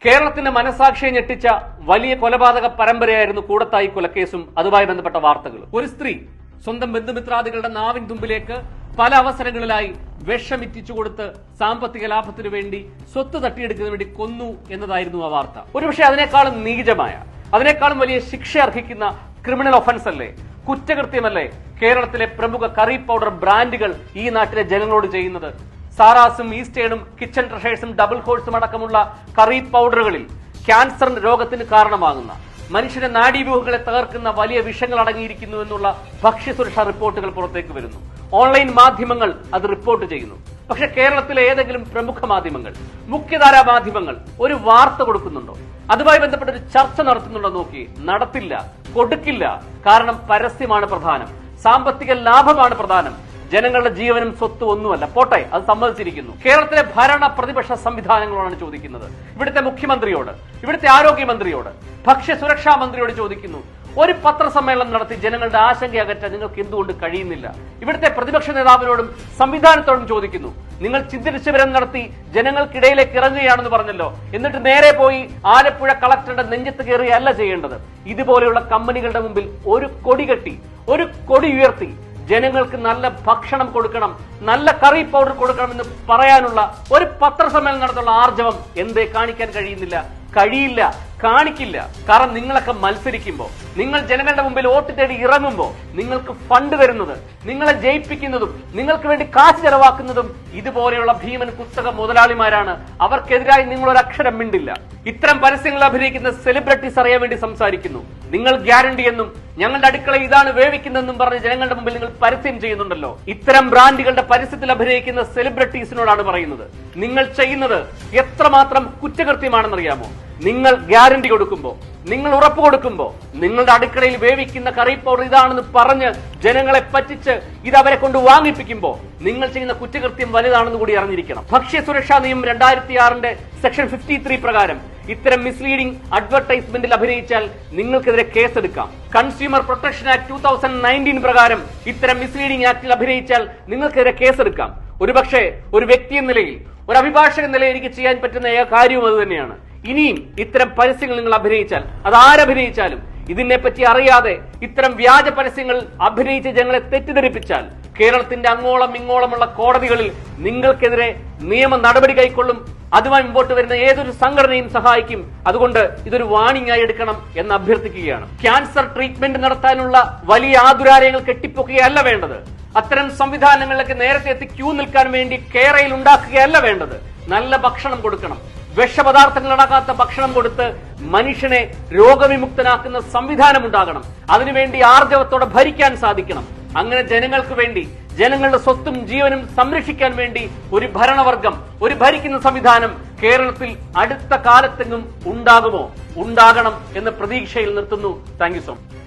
കേരളത്തിന്റെ മനസാക്ഷിയെ ഞെട്ടിച്ച വലിയ കൊലപാതക പരമ്പരയായിരുന്നു കൂടത്തായി കൊലക്കേസും അതുമായി ബന്ധപ്പെട്ട വാർത്തകളും. ഒരു സ്ത്രീ സ്വന്തം ബന്ധുമിത്രാദികളുടെ നാവിൻ തുമ്പിലേക്ക് പല അവസരങ്ങളിലായി വിഷമിറ്റിച്ചു കൊടുത്ത് സാമ്പത്തിക ലാഭത്തിനു വേണ്ടി സ്വത്ത് തട്ടിയെടുക്കുന്നതിന് വേണ്ടി കൊന്നു എന്നതായിരുന്നു ആ വാർത്ത. ഒരുപക്ഷെ അതിനേക്കാളും നീചമായ, അതിനേക്കാളും വലിയ ശിക്ഷ അർഹിക്കുന്ന ക്രിമിനൽ ഒഫൻസ് അല്ലേ, കുറ്റകൃത്യമല്ലേ കേരളത്തിലെ പ്രമുഖ കറി പൗഡർ ബ്രാൻഡുകൾ ഈ നാട്ടിലെ ജനങ്ങളോട് ചെയ്യുന്നത്? സാറാസും ഈസ്റ്റേണും കിച്ചൺ ട്രഷേഴ്സും ഡബിൾ ഹോഴ്സും അടക്കമുള്ള കറി പൗഡറുകളിൽ ക്യാൻസർ രോഗത്തിന് കാരണമാകുന്ന, മനുഷ്യന്റെ നാഡീവ്യൂഹങ്ങളെ തകർക്കുന്ന വലിയ വിഷങ്ങൾ അടങ്ങിയിരിക്കുന്നു എന്നുള്ള ഭക്ഷ്യസുരക്ഷാ റിപ്പോർട്ടുകൾ പുറത്തേക്ക് വരുന്നു. ഓൺലൈൻ മാധ്യമങ്ങൾ അത് റിപ്പോർട്ട് ചെയ്യുന്നു. പക്ഷെ കേരളത്തിലെ ഏതെങ്കിലും പ്രമുഖ മാധ്യമങ്ങൾ, മുഖ്യധാരാ മാധ്യമങ്ങൾ ഒരു വാർത്ത കൊടുക്കുന്നുണ്ടോ? അതുമായി ബന്ധപ്പെട്ട ഒരു ചർച്ച നടത്തുന്നുണ്ടോ? നോക്കി, നടത്തില്ല, കൊടുക്കില്ല. കാരണം പരസ്യമാണ് പ്രധാനം, സാമ്പത്തിക ലാഭമാണ് പ്രധാനം, ജനങ്ങളുടെ ജീവനും സ്വത്തും ഒന്നുമല്ല. പോട്ടെ, അത് സമ്മതിച്ചിരിക്കുന്നു. കേരളത്തിലെ ഭരണ പ്രതിപക്ഷ സംവിധാനങ്ങളോടാണ് ചോദിക്കുന്നത്. ഇവിടുത്തെ മുഖ്യമന്ത്രിയോട്, ഇവിടുത്തെ ആരോഗ്യമന്ത്രിയോട്, ഭക്ഷ്യസുരക്ഷാ മന്ത്രിയോട് ചോദിക്കുന്നു. ഒരു പത്രസമ്മേളനം നടത്തി ജനങ്ങളുടെ ആശങ്ക അകറ്റാൻ നിങ്ങൾക്ക് എന്തുകൊണ്ട് കഴിയുന്നില്ല? ഇവിടുത്തെ പ്രതിപക്ഷ നേതാവിനോടും സംവിധാനത്തോടും ചോദിക്കുന്നു. നിങ്ങൾ ചിന്തിരിശിബിരം നടത്തി ജനങ്ങൾക്കിടയിലേക്ക് ഇറങ്ങുകയാണെന്ന് പറഞ്ഞല്ലോ, എന്നിട്ട് നേരെ പോയി ആലപ്പുഴ കളക്ടറുടെ നെഞ്ചത്ത് കയറുകയല്ല ചെയ്യേണ്ടത്. ഇതുപോലെയുള്ള കമ്പനികളുടെ മുമ്പിൽ ഒരു കൊടി കെട്ടി, ഒരു കൊടി ഉയർത്തി ജനങ്ങൾക്ക് നല്ല ഭക്ഷണം കൊടുക്കണം, നല്ല കറി പൗഡർ കൊടുക്കണമെന്ന് പറയാനുള്ള ഒരു പത്രസമ്മേളനം നടത്തുള്ള ആർജവം എന്തേ കാണിക്കാൻ കഴിയുന്നില്ല? കഴിയില്ല, കാണിക്കില്ല. കാരണം നിങ്ങളൊക്കെ മത്സരിക്കുമ്പോൾ, നിങ്ങൾ ജനങ്ങളുടെ മുമ്പിൽ വോട്ട് തേടി ഇറങ്ങുമ്പോൾ നിങ്ങൾക്ക് ഫണ്ട് തരുന്നത്, നിങ്ങളെ ജയിപ്പിക്കുന്നതും നിങ്ങൾക്ക് വേണ്ടി കാശ് ചെലവാക്കുന്നതും ഇതുപോലെയുള്ള ഭീമൻ കുത്തക മുതലാളിമാരാണ്. അവർക്കെതിരായി നിങ്ങൾ ഒരു അക്ഷരം മിണ്ടില്ല. ഇത്തരം പരസ്യങ്ങൾ അഭിനയിക്കുന്ന സെലിബ്രിറ്റീസ് അറിയാൻ വേണ്ടി സംസാരിക്കുന്നു. നിങ്ങൾ ഗ്യാരണ്ടി എന്നും ഞങ്ങളുടെ അടുക്കള ഇതാണ് വേവിക്കുന്നതെന്നും പറഞ്ഞ് ജനങ്ങളുടെ മുമ്പിൽ നിങ്ങൾ പരസ്യം ചെയ്യുന്നുണ്ടല്ലോ. ഇത്തരം ബ്രാൻഡുകളുടെ പരസ്യത്തിൽ അഭിനയിക്കുന്ന സെലിബ്രിറ്റീസിനോടാണ് പറയുന്നത്, നിങ്ങൾ ചെയ്യുന്നത് എത്രമാത്രം കുറ്റകൃത്യമാണെന്നറിയാമോ? നിങ്ങൾ ഗ്യാരണ്ടി കൊടുക്കുമ്പോൾ, നിങ്ങൾ ഉറപ്പ് കൊടുക്കുമ്പോൾ, നിങ്ങളുടെ അടുക്കളയിൽ വേവിക്കുന്ന കറി പൗഡർ ഇതാണെന്ന് പറഞ്ഞ് ജനങ്ങളെ പറ്റിച്ച് ഇത് അവരെ കൊണ്ട് വാങ്ങിപ്പിക്കുമ്പോൾ നിങ്ങൾ ചെയ്യുന്ന കുറ്റകൃത്യം വലുതാണെന്ന് കൂടി അറിഞ്ഞിരിക്കണം. ഭക്ഷ്യസുരക്ഷാ നിയമം 2006 സെക്ഷൻ 53 പ്രകാരം ഇത്തരം മിസ്ലീഡിംഗ് അഡ്വർടൈസ്മെന്റിൽ അഭിനയിച്ചാൽ നിങ്ങൾക്കെതിരെ കേസെടുക്കാം. കൺസ്യൂമർ പ്രൊട്ടക്ഷൻ ആക്ട് 2019 പ്രകാരം ഇത്തരം മിസ്ലീഡിംഗ് ആക്ടിൽ അഭിനയിച്ചാൽ നിങ്ങൾക്കെതിരെ കേസെടുക്കാം. ഒരുപക്ഷെ ഒരു വ്യക്തി എന്ന നിലയിൽ, ഒരു അഭിഭാഷകൻ എന്ന നിലയിൽ എനിക്ക് ചെയ്യാൻ പറ്റുന്ന കാര്യവും അത് തന്നെയാണ്. ഇനിയും ഇത്തരം പരസ്യങ്ങൾ നിങ്ങൾ അഭിനയിച്ചാൽ, അത് ആരഭിനയിച്ചാലും ഇതിനെപ്പറ്റി അറിയാതെ ഇത്തരം വ്യാജ പരസ്യങ്ങൾ അഭിനയിച്ച് ജനങ്ങളെ തെറ്റിദ്ധരിപ്പിച്ചാൽ കേരളത്തിന്റെ അങ്ങോളം ഇങ്ങോളമുള്ള കോടതികളിൽ നിങ്ങൾക്കെതിരെ നിയമ നടപടി കൈക്കൊള്ളും. അതുമായി മുമ്പോട്ട് വരുന്ന ഏതൊരു സംഘടനയും സഹായിക്കും. അതുകൊണ്ട് ഇതൊരു വാണിംഗ് ആയി എടുക്കണം എന്ന് അഭ്യർത്ഥിക്കുകയാണ്. ക്യാൻസർ ട്രീറ്റ്മെന്റ് നടത്താനുള്ള വലിയ ആതുരാലയങ്ങൾ കെട്ടിപ്പൊക്കുകയല്ല വേണ്ടത്. അത്തരം സംവിധാനങ്ങളിലേക്ക് നേരത്തെ എത്തി ക്യൂ നിൽക്കാൻ വേണ്ടി കേരയിൽ ഉണ്ടാക്കുകയല്ല വേണ്ടത്. നല്ല ഭക്ഷണം കൊടുക്കണം. വിഷപദാർത്ഥങ്ങൾ അടങ്ങാത്ത ഭക്ഷണം കൊടുത്ത് മനുഷ്യനെ രോഗവിമുക്തനാക്കുന്ന സംവിധാനം ഉണ്ടാകണം. അതിനുവേണ്ടി ആർജവത്തോടെ ഭരിക്കാൻ സാധിക്കണം. അങ്ങനെ ജനങ്ങൾക്ക് വേണ്ടി, ജനങ്ങളുടെ സ്വത്തും ജീവനും സംരക്ഷിക്കാൻ വേണ്ടി ഒരു ഭരണവർഗം, ഒരു ഭരിക്കുന്ന സംവിധാനം കേരളത്തിൽ അടുത്ത കാലത്തെങ്ങും ഉണ്ടാകുമോ? ഉണ്ടാകണം എന്ന പ്രതീക്ഷയിൽ നിർത്തുന്നു. Thank you so much.